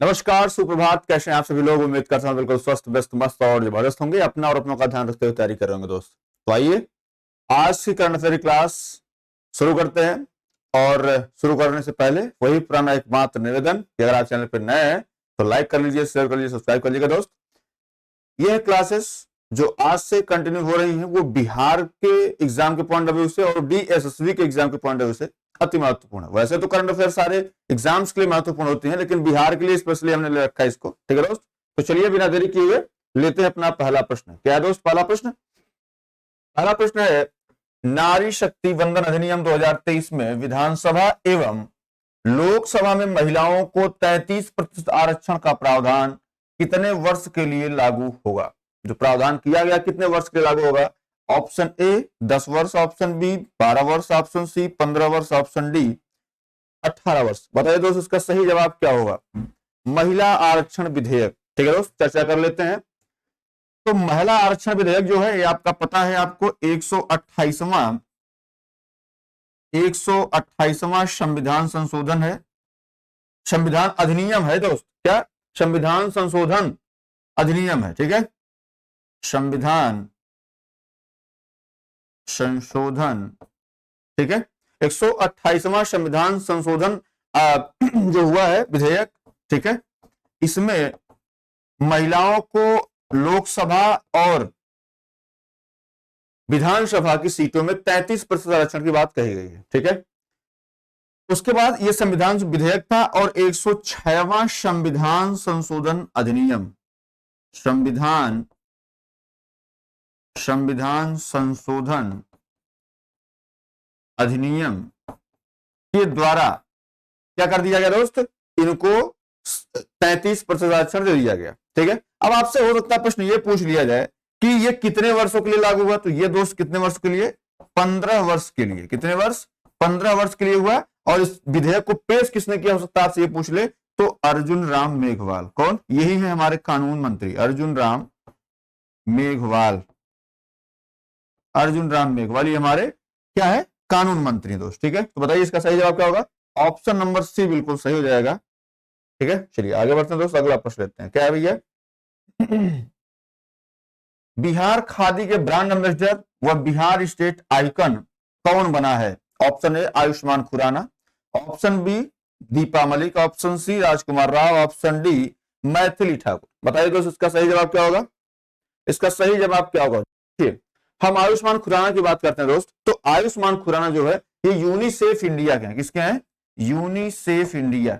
नमस्कार, सुप्रभात। कैसे हैं आप सभी लोग? उम्मीद करता हूं बिल्कुल स्वस्थ, व्यस्त, मस्त और जबरदस्त होंगे। अपना और अपनों का ध्यान रखते हुए तैयारी कर रहे होंगे दोस्त। तो आइए आज की करंट अफेयर क्लास शुरू करते हैं। और शुरू करने से पहले वही पुराना एकमात्र निवेदन कि अगर आप चैनल पर नए हैं तो लाइक कर लीजिए, शेयर कर लीजिए, सब्सक्राइब कर लीजिएगा दोस्त। यह क्लासेस जो आज से कंटिन्यू हो रही हैं वो बिहार के एग्जाम के पॉइंट ऑफ व्यू से और DSSB के एग्जाम के पॉइंट ऑफ व्यू से अति महत्वपूर्ण है। वैसे तो करंट अफेयर सारे एग्जाम्स के लिए महत्वपूर्ण होती हैं, लेकिन बिहार के लिए स्पेशली हमने ले रखा है इसको। ठीक है दोस्त, तो चलिए बिना देरी किए हुए लेते हैं अपना पहला प्रश्न। क्या है दोस्त पहला प्रश्न है, नारी शक्ति वंदन अधिनियम 2023 में विधानसभा एवं लोकसभा में महिलाओं को 33% आरक्षण का प्रावधान कितने वर्ष के लिए लागू होगा? जो प्रावधान किया गया कितने वर्ष के लिए लागू होगा? ऑप्शन ए 10 वर्ष, ऑप्शन बी 12 वर्ष, ऑप्शन सी 15 वर्ष, ऑप्शन डी 18 वर्ष। बताइए दोस्त इसका सही जवाब क्या होगा? महिला आरक्षण विधेयक। ठीक है दोस्त, चर्चा कर लेते हैं। तो महिला आरक्षण विधेयक जो है ये आपका पता है आपको 128वां संविधान संशोधन है, संविधान अधिनियम है दोस्त। क्या? संविधान संशोधन अधिनियम है। ठीक है, संविधान संशोधन। ठीक है, 128वां संविधान संशोधन जो हुआ है विधेयक। ठीक है, इसमें महिलाओं को लोकसभा और विधानसभा की सीटों में 33% आरक्षण की बात कही गई है। ठीक है, उसके बाद यह संविधान विधेयक था और 106वां संविधान संशोधन अधिनियम, संविधान संशोधन अधिनियम के द्वारा क्या कर दिया गया दोस्त? इनको 33% आरक्षण दे दिया गया। ठीक है, अब आपसे हो सकता है प्रश्न ये पूछ लिया जाए कि ये कितने वर्षों के लिए लागू हुआ? तो ये दोस्त कितने वर्ष के लिए? 15 वर्ष के लिए। कितने वर्ष? 15 वर्ष के लिए हुआ। और इस विधेयक को पेश किसने किया हो सकता है आपसे ये पूछ ले तो अर्जुन राम मेघवाल। कौन? यही है हमारे कानून मंत्री अर्जुन राम मेघवाल। अर्जुन राम मेघवाल ये हमारे क्या है? कानून मंत्री दोस्त। ठीक है, तो बताइए इसका सही जवाब क्या होगा? ऑप्शन नंबर सी बिल्कुल सही हो जाएगा। ठीक है, चलिए आगे बढ़ते हैं दोस्त, अगला प्रश्न लेते हैं। क्या है भैया? बिहार खादी के ब्रांड एम्बेसडर व बिहार स्टेट आइकन कौन बना है? Option A Ayushmann Khurrana, option B Deepa Malik, option C Rajkummar Rao, option D Maithili Thakur. बताइए दोस्त इसका सही जवाब क्या होगा? इसका सही जवाब क्या होगा? ठीक, हम आयुष्मान खुराना की बात करते हैं दोस्त। तो आयुष्मान खुराना जो है ये यूनिसेफ इंडिया के हैं। किसके हैं? UNICEF India.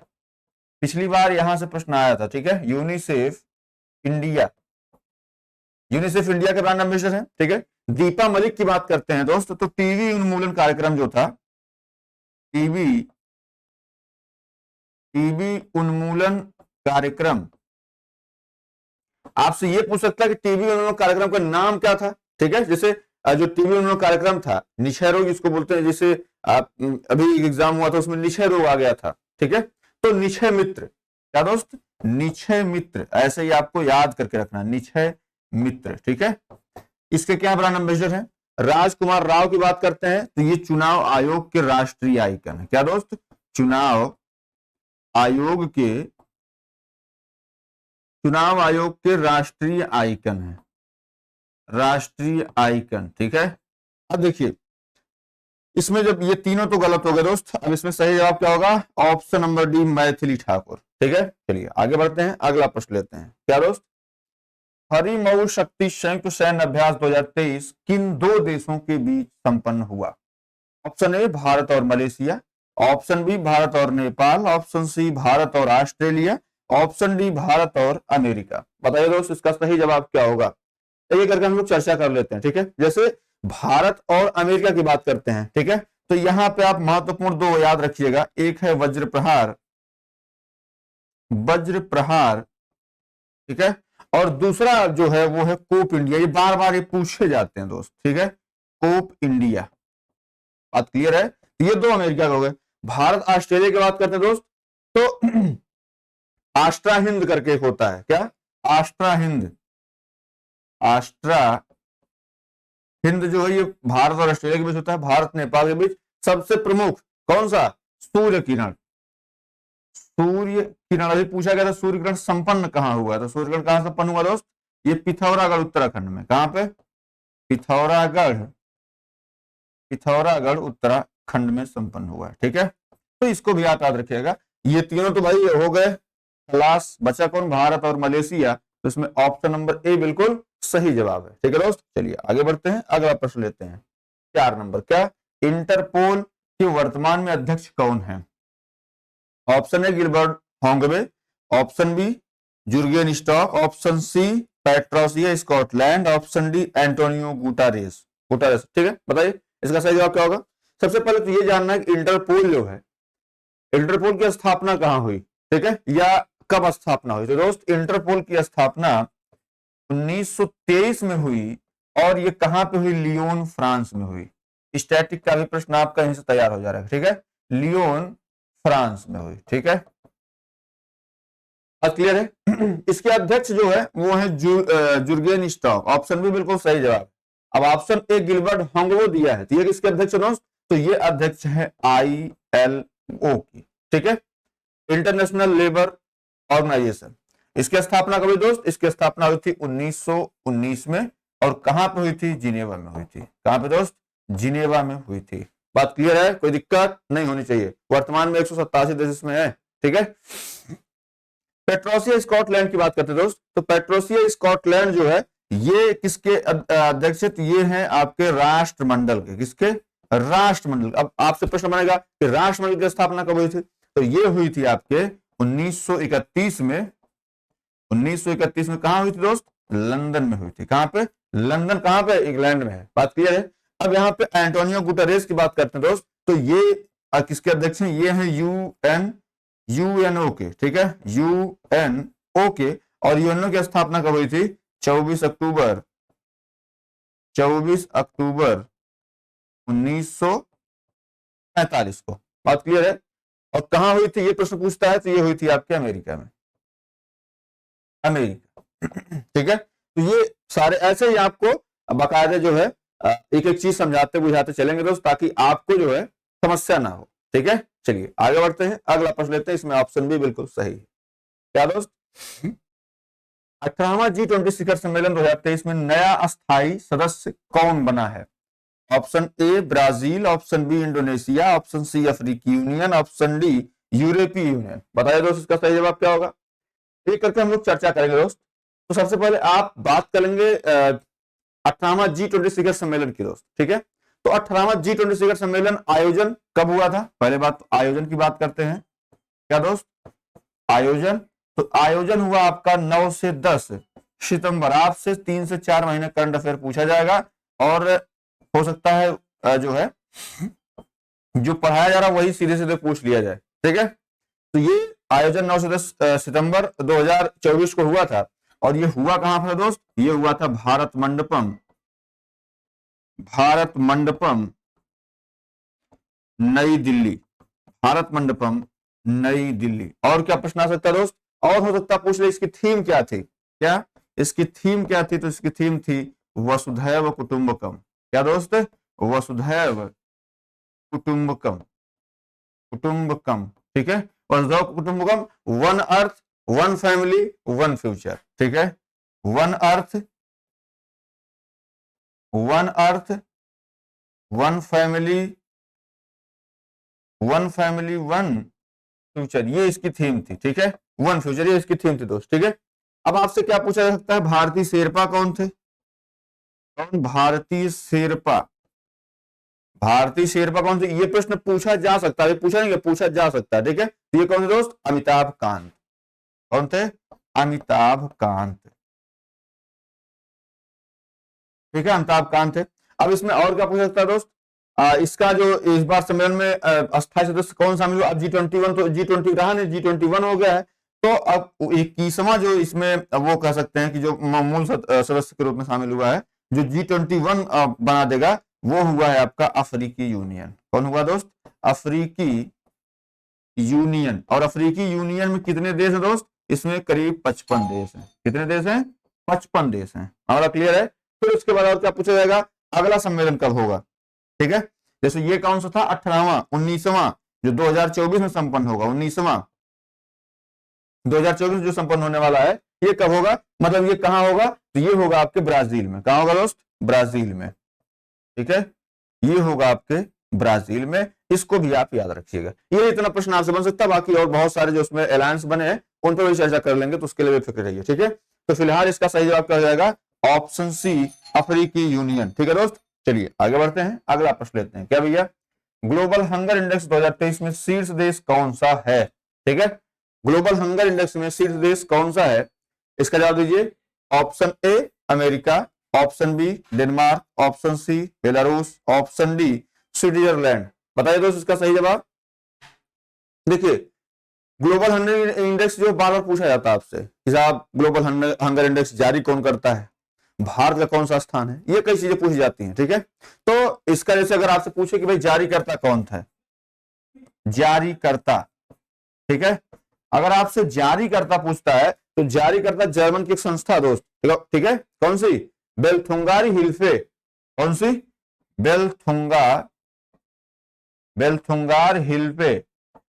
पिछली बार यहां से प्रश्न आया था। ठीक है, यूनिसेफ इंडिया, यूनिसेफ इंडिया के ब्रांड एम्बेसडर हैं। ठीक है, दीपा मलिक की बात करते हैं दोस्त तो टीबी उन्मूलन कार्यक्रम जो था, टीबी उन्मूलन कार्यक्रम, आपसे ये पूछ सकता है कि टीबी उन्मूलन कार्यक्रम का नाम क्या था? ठीक है, जैसे जो टीबी उन्मूलन कार्यक्रम था, निक्षय रोग जिसको बोलते हैं, जैसे अभी एग्जाम हुआ था उसमें निक्षय रोग आ गया था। ठीक है, तो निक्षय मित्र। क्या दोस्त? निक्षय मित्र, ऐसे ही आपको याद करके रखना, निक्षय मित्र। ठीक है, इसके क्या ब्रांड एम्बेसडर हैं? राजकुमार राव की बात करते हैं तो ये चुनाव आयोग के राष्ट्रीय आइकन है। क्या दोस्त? चुनाव आयोग के राष्ट्रीय आइकन है, राष्ट्रीय आइकन। ठीक है, अब देखिए इसमें जब ये तीनों तो गलत हो गए दोस्त, अब इसमें सही जवाब क्या होगा? Option number D Maithili Thakur. ठीक है, चलिए आगे बढ़ते हैं, अगला प्रश्न लेते हैं। क्या दोस्त? हरिमऊ शक्ति संयुक्त सैन्य अभ्यास 2023 किन दो देशों के बीच संपन्न हुआ? ऑप्शन ए भारत और मलेशिया, ऑप्शन बी भारत और नेपाल, ऑप्शन सी भारत और ऑस्ट्रेलिया, ऑप्शन डी भारत और अमेरिका। बताइए दोस्त इसका सही जवाब क्या होगा? ये करके हम लोग चर्चा कर लेते हैं। ठीक है, जैसे भारत और अमेरिका की बात करते हैं। ठीक है, तो यहां पे आप महत्वपूर्ण दो याद रखिएगा, एक है वज्र प्रहार, ठीक है, और दूसरा जो है वो है कोप इंडिया। ये बार बार ये पूछे जाते हैं दोस्त। ठीक है, कोप इंडिया। बात क्लियर है? ये दो अमेरिका के हो गए। भारत ऑस्ट्रेलिया की बात करते हैं दोस्त तो आस्ट्रा हिंद करके एक होता है। क्या? आस्ट्रा हिंद जो है ये भारत और ऑस्ट्रेलिया के बीच होता है, भारत नेपाल के बीच। सबसे प्रमुख कौन सा? सूर्य सूर्य किरण अभी पूछा गया था, सूर्य किरण संपन्न कहाँ हुआ? तो सूर्य किरण कहाँ संपन्न हुआ दोस्त? ये पिथौरागढ़ उत्तराखंड में। कहाँ पे? पिथौरागढ़, पिथौरागढ़ उत्तराखंड में संपन्न हुआ है। ठीक है, तो इसको भी याद रखिएगा। ये तीनों तो भाई हो गए क्लास, बचा कौन? भारत और मलेशिया। तो इसमें ऑप्शन नंबर ए बिल्कुल सही जवाब है। ठीक है दोस्त, चलिए आगे बढ़ते हैं, अगला प्रश्न लेते हैं। 4 नंबर, क्या इंटरपोल के वर्तमान में अध्यक्ष कौन है? Option A Gilbert Houngbo, option B Jurgen Stock, option C Patricia Scotland, option D Antonio Guterres. Guterres, ठीक है, बताइए इसका सही जवाब क्या होगा? सबसे पहले तो ये जानना है कि इंटरपोल जो है, इंटरपोल की स्थापना कहां हुई, ठीक है, या कब स्थापना हुई? तो दोस्त इंटरपोल की स्थापना 1923 में हुई, और ये कहां पे हुई? लियोन, फ्रांस में हुई। स्टैटिक का भी प्रश्न आपका यहीं से तैयार हो जा रहा है। ठीक है, लियोन, फ्रांस में हुई। ठीक है, अब क्लियर है? इसके अध्यक्ष जो है वो है जुर्गेन स्टॉक। ऑप्शन भी बिल्कुल सही जवाब। अब ऑप्शन ए गिलबर्ट होंगवो दिया है, तो ये किसके अध्यक्ष है दोस्त? तो ये अध्यक्ष है ILO की। ठीक है, इंटरनेशनल लेबर ऑर्गेनाइजेशन। इसकी स्थापना कभी दोस्त? इसकी स्थापना हुई थी 1919 में, और कहां पे हुई थी? जिनेवा में हुई थी। कहां पे दोस्त? जिनेवा में हुई थी। बात क्लियर है? कोई दिक्कत नहीं होनी चाहिए। वर्तमान में 187 देश इसमें है। ठीक है, पेट्रोसिया स्कॉटलैंड की बात करते हैं दोस्त। तो पेट्रोसिया स्कॉटलैंड जो है ये किसके अध्यक्ष? ये हैं आपके राष्ट्रमंडल के। किसके? राष्ट्रमंडल। अब आपसे प्रश्न बनेगा कि राष्ट्रमंडल की स्थापना कब हुई थी? तो ये हुई थी आपके 1931 में। 1931 में कहां हुई थी दोस्त? लंदन में हुई थी। कहां पे? लंदन। कहां पे? इंग्लैंड में है। बात क्लियर है? अब यहाँ पे एंटोनियो गुटेरेस की बात करते हैं दोस्त। तो ये किसके अध्यक्ष हैं? ये हैं यूएनओ के। ठीक है, यूएनओ के। और यूएनओ की स्थापना कब हुई थी? 24 अक्टूबर 1945 को। बात क्लियर है? और कहां हुई थी ये प्रश्न पूछता है, तो ये हुई थी आपके अमेरिका में। अमेरिका। ठीक है, तो ये सारे ऐसे ही आपको बाकायदे जो है एक एक चीज समझाते बुझाते चलेंगे दोस्त, ताकि आपको जो है समस्या ना हो। ठीक है, चलिए आगे बढ़ते हैं, अगला प्रश्न लेते हैं। इसमें ऑप्शन भी बिल्कुल सही है। क्या दोस्त? 18वां G20 शिखर सम्मेलन 2023 में नया अस्थायी सदस्य कौन बना है? Option A Brazil, option B Indonesia, option C अफ्रीकी यूनियन, ऑप्शन डी यूरोपीय यूनियन। बताइए दोस्त इसका सही जवाब क्या होगा? एक करके हम लोग चर्चा करेंगे दोस्त। तो सबसे पहले आप बात करेंगे 18वां G20 शिखर सम्मेलन की दोस्त। ठीक है, तो 18वां G20 शिखर सम्मेलन आयोजन कब हुआ था? पहले बात तो आयोजन की बात करते हैं। क्या दोस्त? आयोजन, तो आयोजन हुआ आपका 9 से 10 सितंबर। आपसे 3 से 4 महीने करंट अफेयर पूछा जाएगा, और हो सकता है जो है जो पढ़ाया जा रहा वही सीधे सीधे पूछ लिया जाए। ठीक है, तो ये आयोजन 9 से 10 सितंबर 2024 को हुआ था। और ये हुआ कहां पर दोस्त? ये हुआ था भारत मंडपम, भारत मंडपम नई दिल्ली। भारत मंडपम नई दिल्ली। और क्या प्रश्न आ सकता है दोस्त? और हो सकता पूछ ले इसकी थीम क्या थी? क्या इसकी थीम क्या थी? तो इसकी थीम थी वसुधैव कुटुंबकम। क्या दोस्त? वसुधैव कुटुंबकम, कुटुंबकम। ठीक है, वसुधैव कुटुंबकम, one earth one family one future. ठीक है, one earth one earth one family one future, ये इसकी थीम थी। ठीक है, वन फ्यूचर, ये इसकी थीम थी दोस्त। ठीक है, अब आपसे क्या पूछा जा सकता है? भारतीय शेरपा कौन थे? कौन भारतीय शेरपा? भारतीय शेरपा कौन थे? ये प्रश्न पूछा जा सकता है, पूछा नहीं, पूछा जा सकता है। ठीक है, तो ये कौन थे दोस्त? अमिताभ कांत। कौन थे? अमिताभ कांत। ठीक है, अमिताभ कांत थे। अब इसमें और क्या पूछ सकता है दोस्त? इसका जो इस बार सम्मेलन में अस्थायी सदस्य कौन शामिल हुआ? अब G21 तो G20 रहा नहीं, G21 हो गया है। तो अब 21वां जो इसमें वो कह सकते हैं कि जो मूल सदस्य के रूप में शामिल हुआ है, जो G21 बना देगा, वो हुआ है आपका अफ्रीकी यूनियन। कौन हुआ दोस्त? अफ्रीकी यूनियन। और अफ्रीकी यूनियन में कितने देश है दोस्त? इसमें करीब 55 देश हैं। कितने देश हैं? 55 देश हैं। हमारा क्लियर है? फिर उसके बाद और क्या पूछा जाएगा? अगला सम्मेलन कब होगा? ठीक है, जैसे ये कौन सा था? 18वां 19वां जो 2024 में संपन्न होगा, 19वां। 2024 जो संपन्न होने वाला है, ये कब होगा, मतलब ये कहां होगा, तो ये होगा आपके ब्राजील में। कहां होगा दोस्त, ब्राजील में, ठीक है, ये होगा आपके ब्राजील में। इसको भी आप याद रखिएगा, ये इतना प्रश्न आपसे बन सकता है। बाकी और बहुत सारे जो उसमें अलायंस बने हैं उन पर भी चर्चा कर लेंगे, तो उसके लिए फिक्र रहिए, ठीक है। तो फिलहाल इसका सही जवाब क्या हो जाएगा, ऑप्शन सी, अफ्रीकी यूनियन, ठीक है दोस्त। चलिए आगे बढ़ते हैं, अगला प्रश्न लेते हैं। क्या भैया, ग्लोबल हंगर इंडेक्स 2023 में शीर्ष देश कौन सा है, ठीक है, ग्लोबल हंगर इंडेक्स में शीर्ष देश कौन सा है, इसका जवाब दीजिए। Option A America, option B Denmark, option C Belarus, option D Switzerland. बताइए दोस्त इसका सही जवाब। देखिए ग्लोबल हंगर इंडेक्स जो बार बार पूछा जाता है आपसे कि साहब ग्लोबल हंगर इंडेक्स जारी कौन करता है, भारत का कौन सा स्थान है, ये कई चीजें पूछी जाती हैं, ठीक है। तो इसका जैसे अगर आपसे पूछे कि भाई जारी करता कौन था, जारी करता, ठीक है, अगर आपसे जारी करता पूछता है तो जारी करता जर्मन की एक संस्था दोस्त, ठीक है, कौन सी, बेल्थुंगारी हिल्फे, कौन सी, बेल्थुंगार हिल्फे,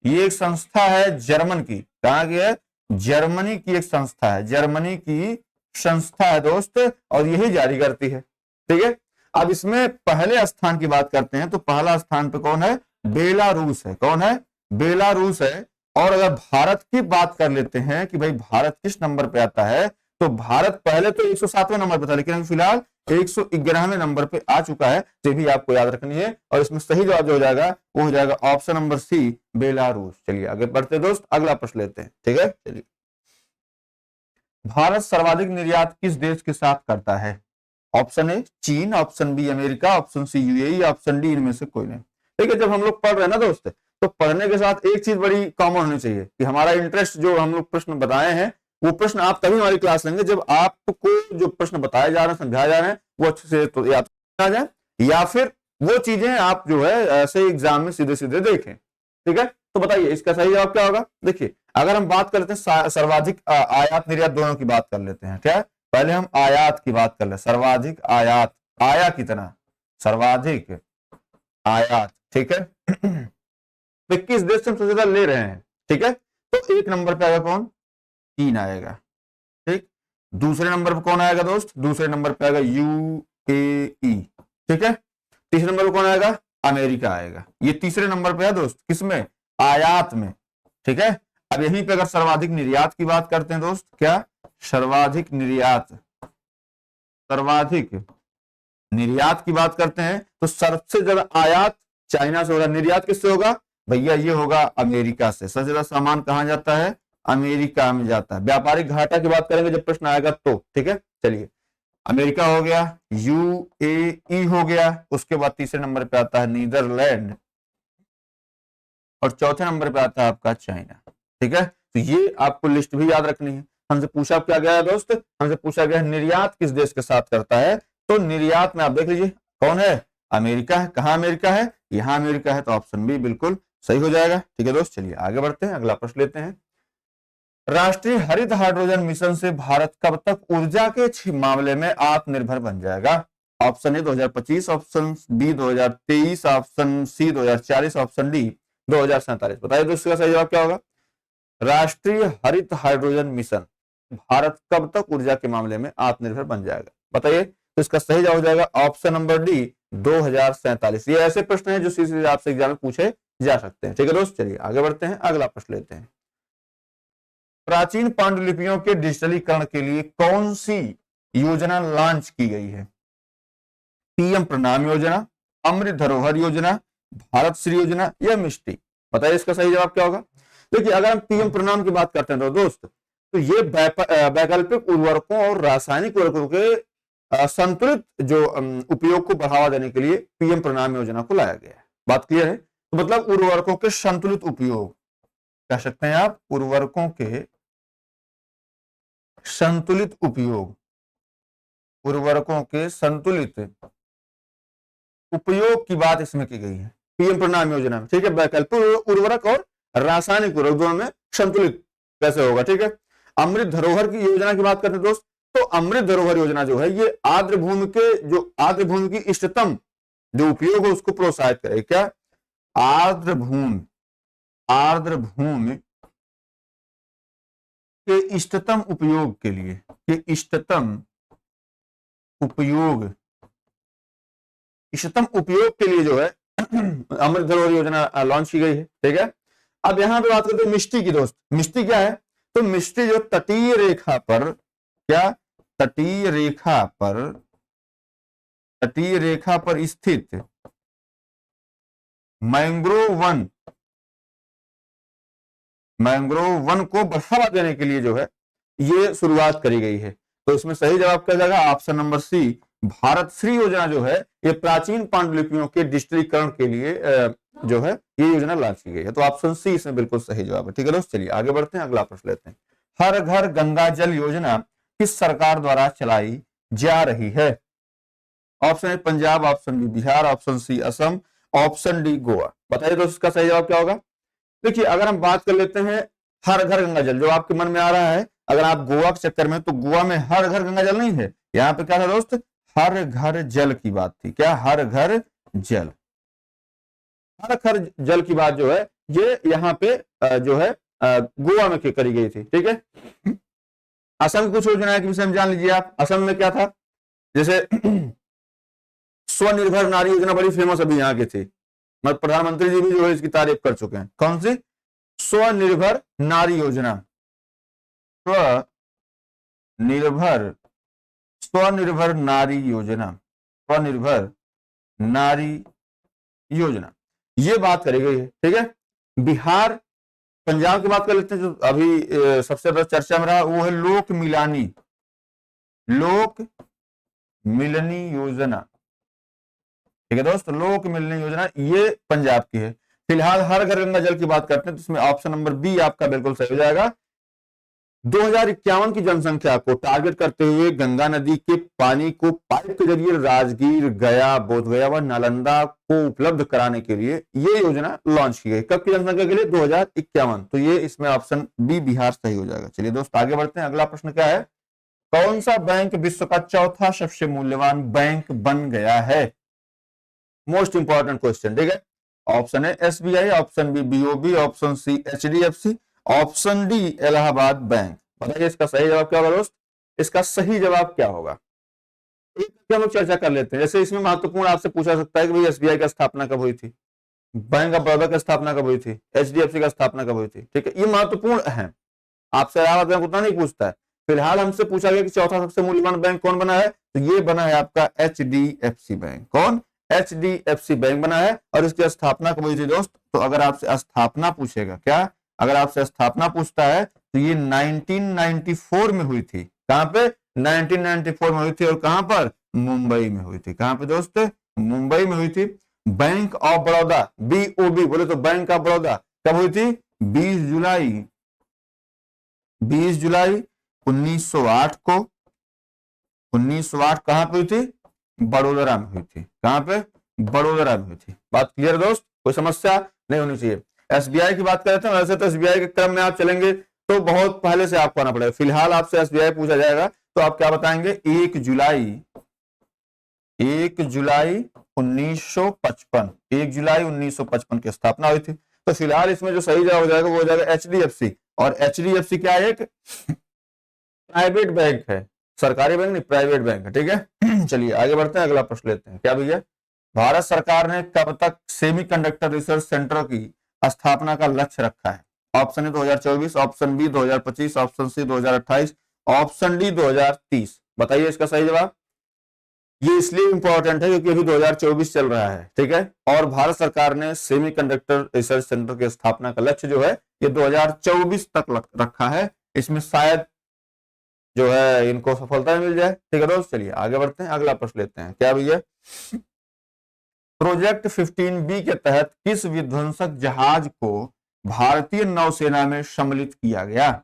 ये एक संस्था है जर्मन की। कहां की है, जर्मनी की एक संस्था है, जर्मनी की संस्था है दोस्त, और यही जारी करती है, ठीक है। अब इसमें पहले स्थान की बात करते हैं, तो पहला स्थान पे कौन है, बेलारूस है, कौन है, बेलारूस है। और अगर भारत की बात कर लेते हैं कि भाई भारत किस नंबर पे आता है, तो भारत पहले तो 107वें नंबर पे था, लेकिन फिलहाल 111वें नंबर पे आ चुका है, ये भी आपको याद रखनी है। और इसमें सही जवाब जो हो जाएगा वो हो जाएगा ऑप्शन नंबर सी, बेलारूस। चलिए आगे बढ़ते दोस्त, अगला प्रश्न लेते हैं, ठीक है। चलिए, भारत सर्वाधिक निर्यात किस देश के साथ करता है, ऑप्शन ए चीन, option B America, option C UAE, option D इनमें से कोई नहीं। ठीक है, जब हम लोग पढ़ रहे हैं ना दोस्त, तो पढ़ने के साथ एक चीज बड़ी कॉमन होनी चाहिए कि हमारा इंटरेस्ट, जो हम लोग प्रश्न बताए हैं वो प्रश्न आप तभी हमारी क्लास लेंगे जब आपको जो प्रश्न बताए जा रहे हैं, समझाए जा रहे हैं, वो अच्छे से तो या तो आ जाए, या फिर वो चीजें आप जो है ऐसे एग्जाम में सीधे सीधे देखें, ठीक है। तो बताइए इसका सही जवाब क्या होगा। देखिए अगर हम बात कर लेते हैं सर्वाधिक आयात निर्यात दोनों की बात कर लेते हैं, क्या, पहले हम आयात की बात कर ले, सर्वाधिक आयात, आया कितना, सर्वाधिक आयात, ठीक है। तो किस देश से हम सबसे ज्यादा ले रहे हैं, ठीक है, तो एक नंबर पे आएगा कौन, चीन आएगा, ठीक। दूसरे नंबर पे कौन आएगा दोस्त, दूसरे नंबर पे आएगा यूएई, ठीक है। तीसरे नंबर पे कौन आएगा, अमेरिका आएगा। ये तीसरे नंबर पे है दोस्त, किसमें, आयात में, ठीक है। अब यहीं पे अगर सर्वाधिक निर्यात की बात करते हैं दोस्त, क्या, सर्वाधिक निर्यात, सर्वाधिक निर्यात की बात करते हैं तो सबसे ज्यादा आयात चाइना से होगा, निर्यात किससे होगा भैया, ये होगा अमेरिका से। सबसे ज्यादा सामान कहां जाता है, अमेरिका में जाता है। व्यापारिक घाटा की बात करेंगे जब प्रश्न आएगा तो, ठीक है। चलिए अमेरिका हो गया, यूएई हो गया, उसके बाद तीसरे नंबर पे आता है नीदरलैंड, और चौथे नंबर पे आता है आपका चाइना, ठीक है। तो ये आपको लिस्ट भी याद रखनी है। हमसे पूछा क्या गया है दोस्त, हमसे पूछा गया निर्यात किस देश के साथ करता है, तो निर्यात में आप देख लीजिए कौन है, अमेरिका है। कहां अमेरिका है, यहां अमेरिका है, तो ऑप्शन बी बिल्कुल सही हो जाएगा, ठीक है दोस्त। चलिए आगे बढ़ते हैं, अगला प्रश्न लेते हैं। राष्ट्रीय हरित हाइड्रोजन मिशन से भारत कब तक ऊर्जा के मामले में आत्मनिर्भर बन जाएगा, option A 2025, option B 2023, option C 2040, option D 2047। बताइए दोस्तों का सही जवाब क्या होगा। राष्ट्रीय हरित हाइड्रोजन मिशन भारत कब तक ऊर्जा के मामले में आत्मनिर्भर बन जाएगा, बताइए। तो इसका सही जवाब हो जाएगा ऑप्शन नंबर डी 2047। ये ऐसे प्रश्न हैं जो सीधे आपसे एग्जाम में पूछे जा सकते हैं, ठीक है दोस्त। चलिए आगे बढ़ते हैं, अगला प्रश्न लेते हैं। प्राचीन पांडुलिपियों के डिजिटलीकरण के लिए कौन सी योजना लॉन्च की गई है, पीएम प्रणाम योजना, अमृत धरोहर योजना, भारत श्री योजना या मिष्टी। बताइए इसका सही जवाब क्या होगा। देखिए अगर हम पीएम प्रणाम की बात करते हैं तो दोस्त, तो ये वैकल्पिक उर्वरकों और रासायनिक उर्वरकों के संतुलित जो उपयोग को बढ़ावा देने के लिए पीएम प्रणाम योजना को लाया गया है। बात क्लियर है। तो मतलब उर्वरकों के संतुलित उपयोग कह सकते हैं आप, उर्वरकों के संतुलित उपयोग, उर्वरकों के संतुलित उपयोग की बात इसमें की गई है पीएम प्रणाम योजना में, ठीक है। वैकल्पिक उर्वरक और रासायनिक उर्वरक दोनों में संतुलित कैसे होगा, ठीक है। अमृत धरोहर की योजना की बात करते हैं दोस्त, तो अमृत धरोहर योजना जो है ये आर्द्र भूमि के, जो आर्द्र भूमि की इष्टतम जो उपयोग है उसको प्रोत्साहित करे। क्या, आर्द्र भूमि के इष्टतम उपयोग के लिए, के इष्टतम उपयोग, इष्टतम उपयोग के लिए जो है अमृत धरोहर योजना लॉन्च की गई है। ठीक है, अब यहां पे बात करते हैं मिष्टी की। दोस्त मिष्टी क्या है? तो मिष्टी जो तटीय रेखा पर, क्या तटीय रेखा पर, तटीय रेखा पर स्थित मैंग्रोव वन, मैंग्रोव वन को बढ़ावा देने के लिए जो है ये शुरुआत करी गई है। तो इसमें सही जवाब क्या जाएगा? Option number C, Bharat Shri योजना जो है ये प्राचीन पांडुलिपियों के डिजिटलीकरण के लिए जो है ये योजना लॉन्च की गई है। तो ऑप्शन सी इसमें बिल्कुल सही जवाब है। ठीक है दोस्त, चलिए आगे बढ़ते हैं, अगला प्रश्न लेते हैं। हर घर गंगा जल योजना किस सरकार द्वारा चलाई जा रही है? Option A Punjab, option B Bihar, option C Assam, option D Goa. बताइए दोस्त इसका सही जवाब क्या होगा? देखिए अगर हम बात कर लेते हैं हर घर गंगा जल, जो आपके मन में आ रहा है, अगर आप गोवा के चक्कर में, तो गोवा में हर घर गंगा जल नहीं है। यहाँ पे क्या था दोस्त? हर घर जल की बात थी। क्या? हर घर जल, हर घर जल की बात जो है ये यहाँ पे जो है गोवा में करी गई थी। ठीक है, असम की कुछ योजनाएं के विषय में जान लीजिए आप। असम में क्या था? जैसे स्वनिर्भर नारी योजना बड़ी फेमस अभी यहाँ की थी, मतलब प्रधानमंत्री जी भी जो है इसकी तारीफ कर चुके हैं। कौन सी? स्वनिर्भर नारी योजना, स्वनिर्भर, स्वनिर्भर नारी योजना, स्वनिर्भर नारी योजना, ये बात करी गई है। ठीक है, बिहार, पंजाब की बात कर लेते हैं, जो अभी सबसे बड़ा चर्चा में रहा वो है लोक मिलानी, लोक मिलनी योजना। ठीक है दोस्त, लोक मिलनी योजना ये पंजाब की है। फिलहाल हर घर गंगा जल की बात करते हैं, तो इसमें ऑप्शन नंबर बी आपका बिल्कुल सही हो जाएगा। 2051 की जनसंख्या को टारगेट करते हुए गंगा नदी के पानी को पाइप के जरिए राजगीर, गया, बोधगया व नालंदा को उपलब्ध कराने के लिए ये योजना लॉन्च की गई। कब की जनसंख्या के लिए? 2051। तो ये इसमें ऑप्शन बी बिहार सही हो जाएगा। चलिए दोस्त आगे बढ़ते हैं, अगला प्रश्न क्या है? कौन सा बैंक विश्व का चौथा सबसे मूल्यवान बैंक बन गया है? Most important question. ठीक है, ऑप्शन है SBI, option B BOB, option C HDFC, option D Allahabad Bank. बताइए इसका सही जवाब क्या होगा दोस्त? इसका सही जवाब क्या होगा? एक हम लोग चर्चा कर लेते हैं। जैसे इसमें महत्वपूर्ण आपसे पूछा सकता है कि भाई एसबीआई की स्थापना कब हुई थी, बैंक ऑफ बड़ौदा की स्थापना कब हुई थी, एचडीएफसी की स्थापना कब हुई थी। ठीक है, ये महत्वपूर्ण है। आपसे इलाहाबाद बैंक उतना नहीं पूछता है। फिलहाल हमसे पूछा गया कि चौथा सबसे मूल्यवान बैंक कौन बना है, तो ये बना है आपका एचडीएफसी बैंक। कौन? एचडीएफसी बैंक बना है। और इसकी स्थापना कब हुई थी दोस्त? तो अगर आपसे स्थापना पूछेगा, क्या अगर आपसे स्थापना पूछता है, तो ये 1994 में हुई थी। कहां पे? 1994 में हुई थी। और कहां पर? मुंबई में हुई थी। कहां पे दोस्त? मुंबई में हुई थी। बैंक ऑफ बड़ौदा, बीओबी बोले तो बैंक ऑफ बड़ौदा, कब हुई थी? 20 जुलाई 1908 को। 1908 कहां पे हुई थी? बड़ोदरा में हुई थी। कहां पे? बड़ोदरा में हुई थी। बात क्लियर दोस्त? कोई समस्या नहीं होनी चाहिए। एसबीआई की बात करते हैं, वैसे तो एसबीआई के क्रम में आप चलेंगे तो बहुत पहले से आपको आना पड़ेगा। फिलहाल आपसे एसबीआई पूछा जाएगा तो आप क्या बताएंगे? 1 जुलाई 1955, 1 जुलाई 1955 की स्थापना हुई थी। तो फिलहाल इसमें जो सही जवाब हो जाएगा वो हो जाएगा एचडीएफसी। और एचडीएफसी क्या है? एक प्राइवेट बैंक है, सरकारी बैंक नहीं, प्राइवेट बैंक है। ठीक है, चलिए आगे बढ़ते हैं, अगला प्रश्न लेते हैं। क्या भैया? भारत सरकार ने कब तक सेमीकंडक्टर रिसर्च सेंटर की स्थापना का लक्ष्य रखा है? Option A 2024, option B 2025, option C 2028, option D 2030। बताइए इसका सही जवाब। ये इसलिए इंपॉर्टेंट है क्योंकि अभी 2024 चल रहा है। ठीक है, और भारत सरकार ने सेमीकंडक्टर रिसर्च सेंटर की स्थापना का लक्ष्य जो है ये 2024 तक रखा है। इसमें शायद जो है इनको सफलता मिल जाए। ठीक है दोस्त, चलिए आगे बढ़ते हैं, अगला प्रश्न लेते हैं। क्या भैया? प्रोजेक्ट 15B के तहत किस विध्वंसक जहाज को भारतीय नौसेना में सम्मिलित किया गया?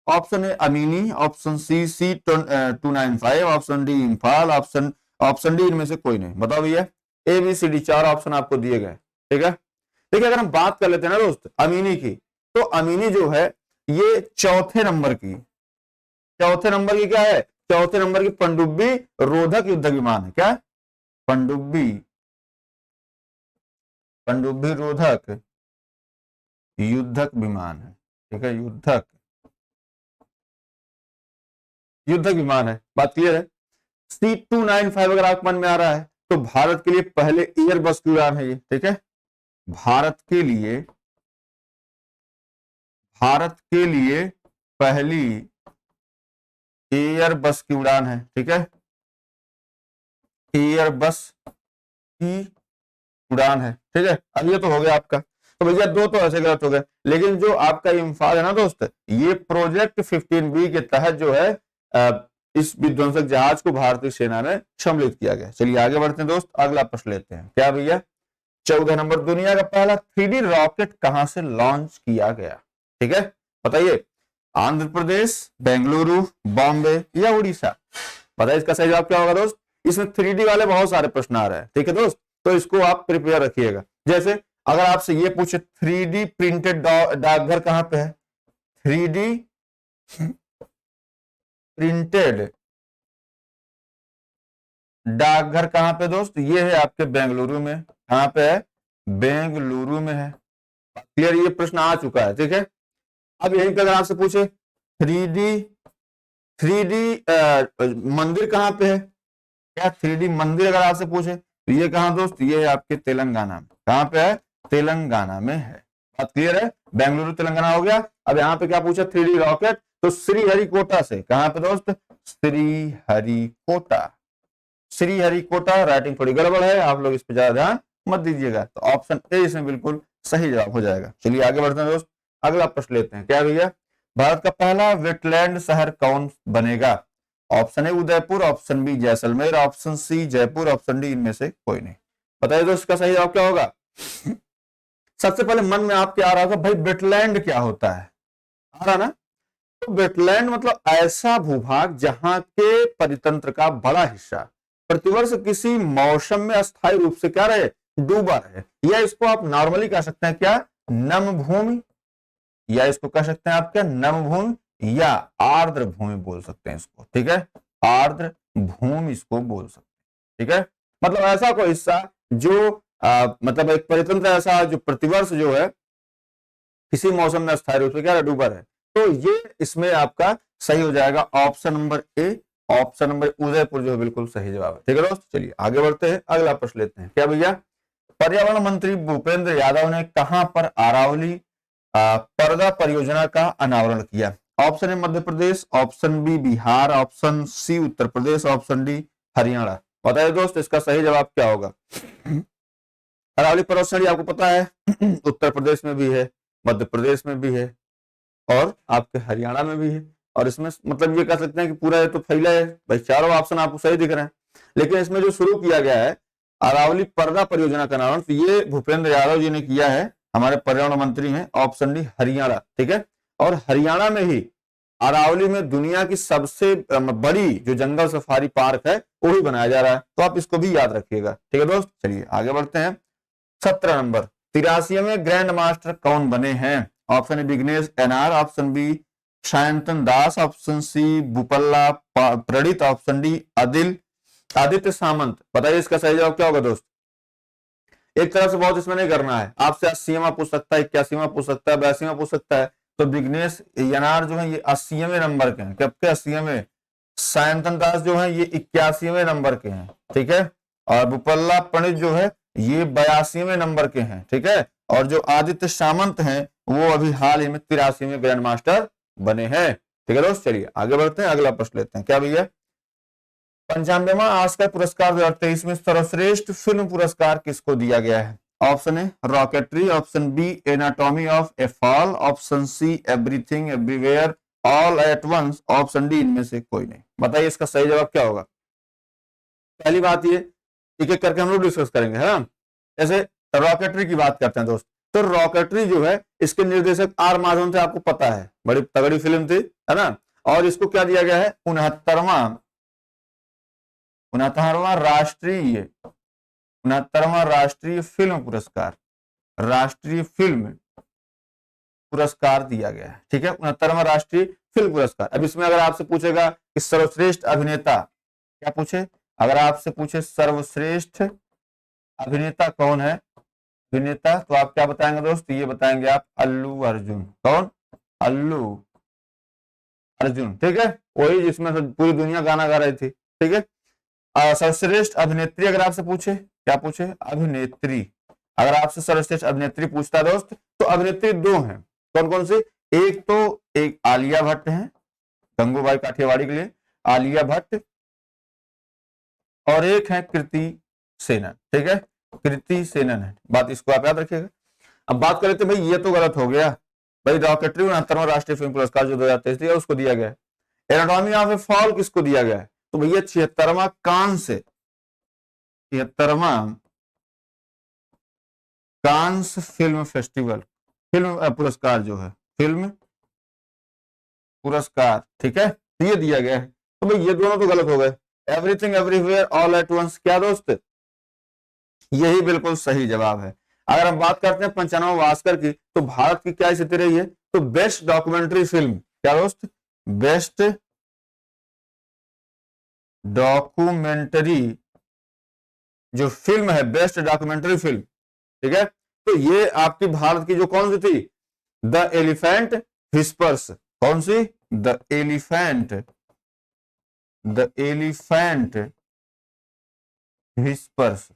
Option A Amini, option C C295, option D Imphal, option D इनमें से कोई नहीं। बताओ भैया, A B C D 4 option आपको दिए गए। ठीक है, देखिए अगर हम बात कर लेते हैं ना दोस्त अमीनी की, तो अमीनी जो है ये चौथे नंबर की क्या है? चौथे नंबर की पनडुब्बी रोधक युद्ध विमान है। क्या? पनडुब्बी रोधक युद्धक विमान है। ठीक है, युद्धक युद्धक विमान है, बात क्लियर है। C295 अगर आपको मन में आ रहा है तो भारत के लिए पहले एयरबस की उड़ान है ये, ठीक है। भारत के लिए पहली एयरबस की उड़ान है, ठीक है, एयरबस की उड़ान है, ठीक है। अब ये तो हो गया आपका, तो भैया दो तो ऐसे गलत हो गए, लेकिन जो आपका इम्फाल है ना दोस्त, ये प्रोजेक्ट 15B के तहत जो है इस विध्वंसक जहाज को भारतीय सेना में सम्मिलित किया गया। चलिए आगे बढ़ते हैं दोस्त, अगला प्रश्न लेते हैं। क्या भैया 14 नंबर, दुनिया का पहला 3D रॉकेट कहां से लॉन्च किया गया, ठीक है, बताइए। आंध्र प्रदेश, बेंगलुरु, बॉम्बे या उड़ीसा? बताइए इसका सही जवाब क्या होगा दोस्त। इसमें 3D वाले बहुत सारे प्रश्न आ रहे हैं, ठीक है दोस्त, तो इसको आप प्रिपेयर रखिएगा। जैसे अगर आपसे ये पूछे 3D प्रिंटेड डाकघर कहां पे है, 3D प्रिंटेड डाकघर कहां पे दोस्त, ये है आपके बेंगलुरु में। कहां पे है, बेंगलुरु में है। क्लियर, ये प्रश्न आ चुका है, ठीक है। अब यहीं पे अगर आपसे पूछे 3D मंदिर कहां पे है, क्या 3D मंदिर अगर आपसे पूछे तो ये कहां दोस्त, ये है आपके तेलंगाना में। कहां पे है, तेलंगाना में है। बात क्लियर है, बेंगलुरु तेलंगाना हो गया। अब यहाँ पे क्या पूछा, 3D रॉकेट, तो श्रीहरिकोटा से। कहां पे दोस्त, श्रीहरिकोटा। श्रीहरिकोटा, राइटिंग थोड़ी गड़बड़ है, आप लोग इस पर ज्यादा ध्यान मत दीजिएगा। तो ऑप्शन ए इसमें बिल्कुल सही जवाब हो जाएगा। चलिए आगे बढ़ते हैं दोस्त, अगला प्रश्न लेते हैं। क्या भैया, भारत का पहला वेटलैंड शहर कौन बनेगा? Option A Udaipur, option B Jaisalmer, option C Jaipur, option D इनमें से कोई नहीं। बताइए दोस्त इसका सही जवाब क्या होगा। सबसे पहले मन में आपके आ रहा था भाई वेटलैंड क्या होता है, आ रहा ना। तो वेटलैंड मतलब ऐसा भूभाग जहां के परितंत्र का बड़ा हिस्सा प्रतिवर्ष किसी मौसम में अस्थायी रूप से क्या रहे, डूबा रहे। या इसको आप नॉर्मली कह सकते हैं क्या, नम भूमि, या इसको कह सकते हैं आप क्या, नम भूमि, या आर्द्र भूमि बोल सकते हैं इसको, ठीक है, आर्द्र भूमि इसको बोल सकते हैं, ठीक है। मतलब ऐसा कोई हिस्सा जो मतलब एक परितंत्र ऐसा जो प्रतिवर्ष जो है किसी मौसम में अस्थायी रूप से क्या डूबा है। तो ये इसमें आपका सही हो जाएगा option number A, option number Udaipur जो है बिल्कुल सही जवाब है, ठीक है दोस्त। चलिए आगे बढ़ते हैं, अगला प्रश्न लेते हैं। क्या भैया, पर्यावरण मंत्री भूपेंद्र यादव ने कहां पर अरावली पर्दा परियोजना का अनावरण किया? Option A Madhya Pradesh, option B Bihar, option C Uttar Pradesh, option D Haryana. बताइए दोस्त इसका सही जवाब क्या होगा। अरावली पर्वतश्रेणी आपको पता है उत्तर प्रदेश में भी है, मध्य प्रदेश में भी है और आपके हरियाणा में भी है। और इसमें मतलब ये कह सकते हैं कि पूरा ये तो फैला है भाई, चारों ऑप्शन आपको सही दिख रहे हैं। लेकिन इसमें जो शुरू किया गया है अरावली पर्दा परियोजना का नाम, तो ये भूपेंद्र यादव जी ने किया है, हमारे पर्यावरण मंत्री हैं। ऑप्शन डी हरियाणा, ठीक है। और हरियाणा में ही अरावली में दुनिया की सबसे बड़ी जो जंगल सफारी पार्क है वो भी बनाया जा रहा है, तो आप इसको भी याद रखिएगा, ठीक है दोस्त। चलिए आगे बढ़ते हैं। 17 नंबर, 83वें ग्रैंड मास्टर कौन बने हैं? Option A Vignesh NR, option B Sayantan Das, option C Bupalla Praneeth, option D Aditya Samant. बताइए इसका सही जवाब क्या होगा दोस्त। एक तरफ से बहुत इसमें नहीं करना है, आपसे 80वां पूछ सकता है, 81वां पूछ सकता है, 82वां पूछ सकता है। तो विघ्नेश एनआर जो है ये 80वें नंबर के हैं, कब के 80वें। सायंतन दास जो है ये 81वें नंबर के हैं, ठीक है। और बुपल्ला प्रणीत जो है ये 82वें नंबर के हैं, ठीक है। और जो आदित्य सामंत हैं वो अभी हाल ही में 83वें ग्रैंड मास्टर बने हैं, ठीक है दोस्त। चलिए आगे बढ़ते हैं, अगला प्रश्न लेते हैं। क्या भैया, 95वां ऑस्कर पुरस्कार 2023 में सर्वश्रेष्ठ फिल्म पुरस्कार किसको दिया गया है? Option A Rocketry, option B Anatomy of a Fall, option C Everything Everywhere All at Once, option D इनमें से कोई नहीं। बताइए इसका सही जवाब क्या होगा। पहली बात ये एक एक करके हम लोग डिस्कस करेंगे, है ना। जैसे रॉकेटरी की बात करते हैं दोस्त, तो रॉकेटरी जो है इसके निर्देशक आर माधवन थे, आपको पता है, बड़ी तगड़ी फिल्म थी, है ना। और इसको क्या दिया गया है, 69वां राष्ट्रीय फिल्म पुरस्कार, राष्ट्रीय फिल्म पुरस्कार दिया गया है, ठीक है। 69वां राष्ट्रीय फिल्म पुरस्कार। अब इसमें अगर आपसे पूछेगा कि सर्वश्रेष्ठ अभिनेता, क्या पूछे, अगर आपसे पूछे सर्वश्रेष्ठ अभिनेता कौन है, अभिनेता, तो आप क्या बताएंगे दोस्त, ये बताएंगे आप अल्लू अर्जुन। कौन, अल्लू अर्जुन, ठीक है, वही जिसमें पूरी दुनिया गाना गा रही थी, ठीक है। सर्वश्रेष्ठ अभिनेत्री अगर आपसे पूछे, क्या पूछे, अभिनेत्री, अगर आपसे सर्वश्रेष्ठ अभिनेत्री पूछता है दोस्त, तो अभिनेत्री दो हैं, कौन कौन सी, एक आलिया भट्ट है, गंगूबाई काठियावाड़ी के लिए आलिया भट्ट, और एक है कृति सेनन, ठीक है, कृति सेनन है, बात इसको आप याद रखिएगा। अब बात कर लेते भाई, ये तो गलत हो गया भाई, रॉकेटरी 69वां राष्ट्रीय फिल्म पुरस्कार जो 2023 उसको दिया गया है। एनाटॉमी ऑफ ए फॉल किसको दिया गया है, तो भैया 76वां कांस 76वां कांस फिल्म फेस्टिवल, फिल्म पुरस्कार जो है, फिल्म पुरस्कार, ठीक है, ये दिया गया है। तो भाई ये दोनों तो गलत हो गए, Everything Everywhere All at Once, क्या दोस्त, यही बिल्कुल सही जवाब है। अगर हम बात करते हैं 95वां ऑस्कर की, तो भारत की क्या स्थिति रही है, तो बेस्ट डॉक्यूमेंट्री फिल्म, क्या दोस्त, बेस्ट डॉक्यूमेंट्री जो फिल्म है, बेस्ट डॉक्यूमेंट्री फिल्म, ठीक है, तो ये आपकी भारत की जो कौन सी थी, द एलिफेंट विस्पर्स, कौन सी, the elephant whispers,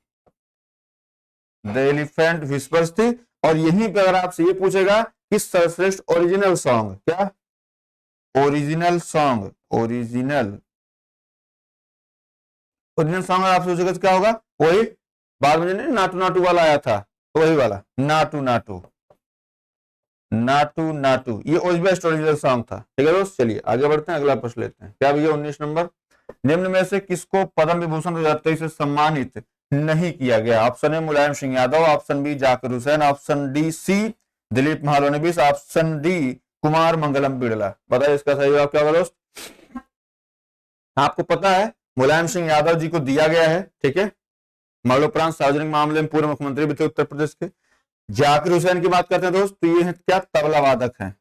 the elephant whispers थी। और यहीं पर अगर आपसे ये पूछेगा कि सर्वश्रेष्ठ ओरिजिनल सॉन्ग, क्या, ओरिजिनल सॉन्ग, ओरिजिनल सॉन्ग आपसे पूछेगा तो क्या होगा, वही बाद में नहीं नाटू नाटू वाला आया था, तो वही वाला नाटू नाटू नाटू नाटू, ये बेस्ट ओरिजिनल सॉन्ग था, ठीक है दोस्त। चलिए आगे बढ़ते हैं, अगला प्रश्न लेते हैं, क्या भैया 19 नंबर, निम्न में से किसको पद्म विभूषण 2023 से सम्मानित नहीं किया गया, option A Mulayam Singh Yadav, option B Zakir Hussain, option D C Dilip Mahalanobis, option D Kumar Mangalam Birla, बताइए इसका सही जवाब क्या होगा दोस्त। आपको पता है मुलायम सिंह यादव जी को दिया गया है, ठीक है, मरणोपरांत सार्वजनिक मामले में पूर्व मुख्यमंत्री भी थे उत्तर प्रदेश के। जाकिर हुसैन की बात करते हैं दोस्त, तो ये है क्या, तबला वादक हैं,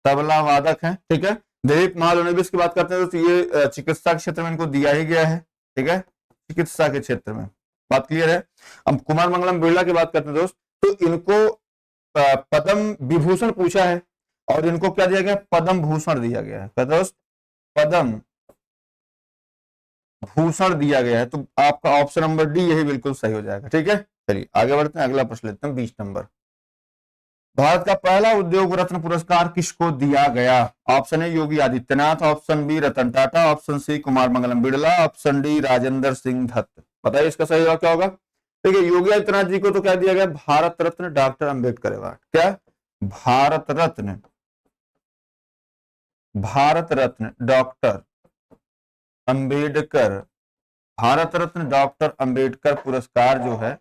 तबला वादक हैं, ठीक है। दिलीप महालनोबिस की बात करते हैं तो ये चिकित्सा के क्षेत्र में इनको दिया ही गया है, ठीक है, चिकित्सा के क्षेत्र में, बात क्लियर है। अब कुमार मंगलम बिड़ला की बात करते हैं दोस्त, तो इनको पद्म विभूषण पूछा है और इनको क्या दिया गया, पद्म भूषण दिया गया है, दोस्त पद्म भूषण दिया गया है, तो आपका ऑप्शन नंबर डी यही बिल्कुल सही हो जाएगा, ठीक है। चलिए आगे बढ़ते हैं, अगला प्रश्न लेते हैं 20 नंबर, भारत का पहला उद्योग रत्न पुरस्कार किसको दिया गया, option A Yogi Adityanath, option B Ratan Tata, option C Kumar Mangalam Birla, option D Rajendra Singh Datt, बताइए इसका सही जवाब क्या होगा। ठीक है, योगी आदित्यनाथ जी को तो क्या दिया गया, भारत रत्न डॉक्टर अंबेडकर अवार्ड, क्या, भारत रत्न डॉक्टर अंबेडकर, भारत रत्न डॉक्टर अंबेडकर पुरस्कार जो है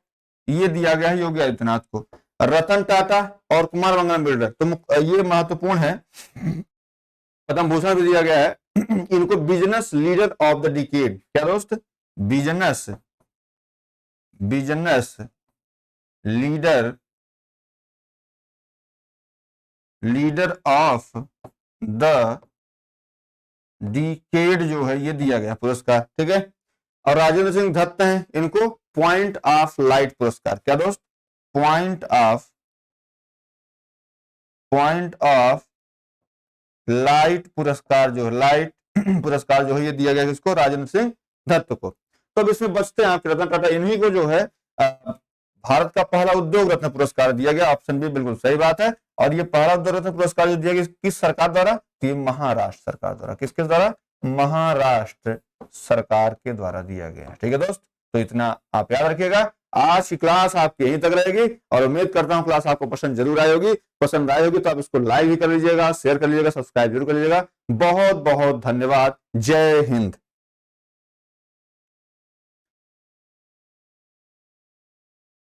ये दिया गया है योगी आदित्यनाथ को। रतन टाटा और कुमार मंगलम बिड़ला, तो ये महत्वपूर्ण है, पद्म भूषण भी दिया गया है इनको business leader of the decade, क्या दोस्त, business leader of the decade जो है ये दिया गया पुरस्कार, ठीक है। और राजेंद्र सिंह दत्त हैं, इनको पॉइंट ऑफ लाइट पुरस्कार, क्या दोस्त, पॉइंट ऑफ लाइट पुरस्कार जो है, लाइट पुरस्कार जो है ये दिया गया किसको, राजेंद्र सिंह दत्त को। तो अब इसमें बचते हैं रतन टाटा, इन्हीं को जो है भारत का पहला उद्योग रत्न पुरस्कार दिया गया, ऑप्शन बी बिल्कुल सही बात है। और ये पहला उद्योग रत्न पुरस्कार जो दिया गया किस सरकार द्वारा, महाराष्ट्र सरकार द्वारा, किसके द्वारा, महाराष्ट्र सरकार के द्वारा दिया गया, ठीक है दोस्त। तो इतना आप याद रखिएगा, आज की क्लास आपकी यहीं तक रहेगी और उम्मीद करता हूं क्लास आपको पसंद जरूर आई होगी, पसंद आई होगी तो आप इसको लाइक भी कर लीजिएगा, शेयर कर लीजिएगा, सब्सक्राइब जरूर कर लीजिएगा। बहुत बहुत धन्यवाद, जय हिंद।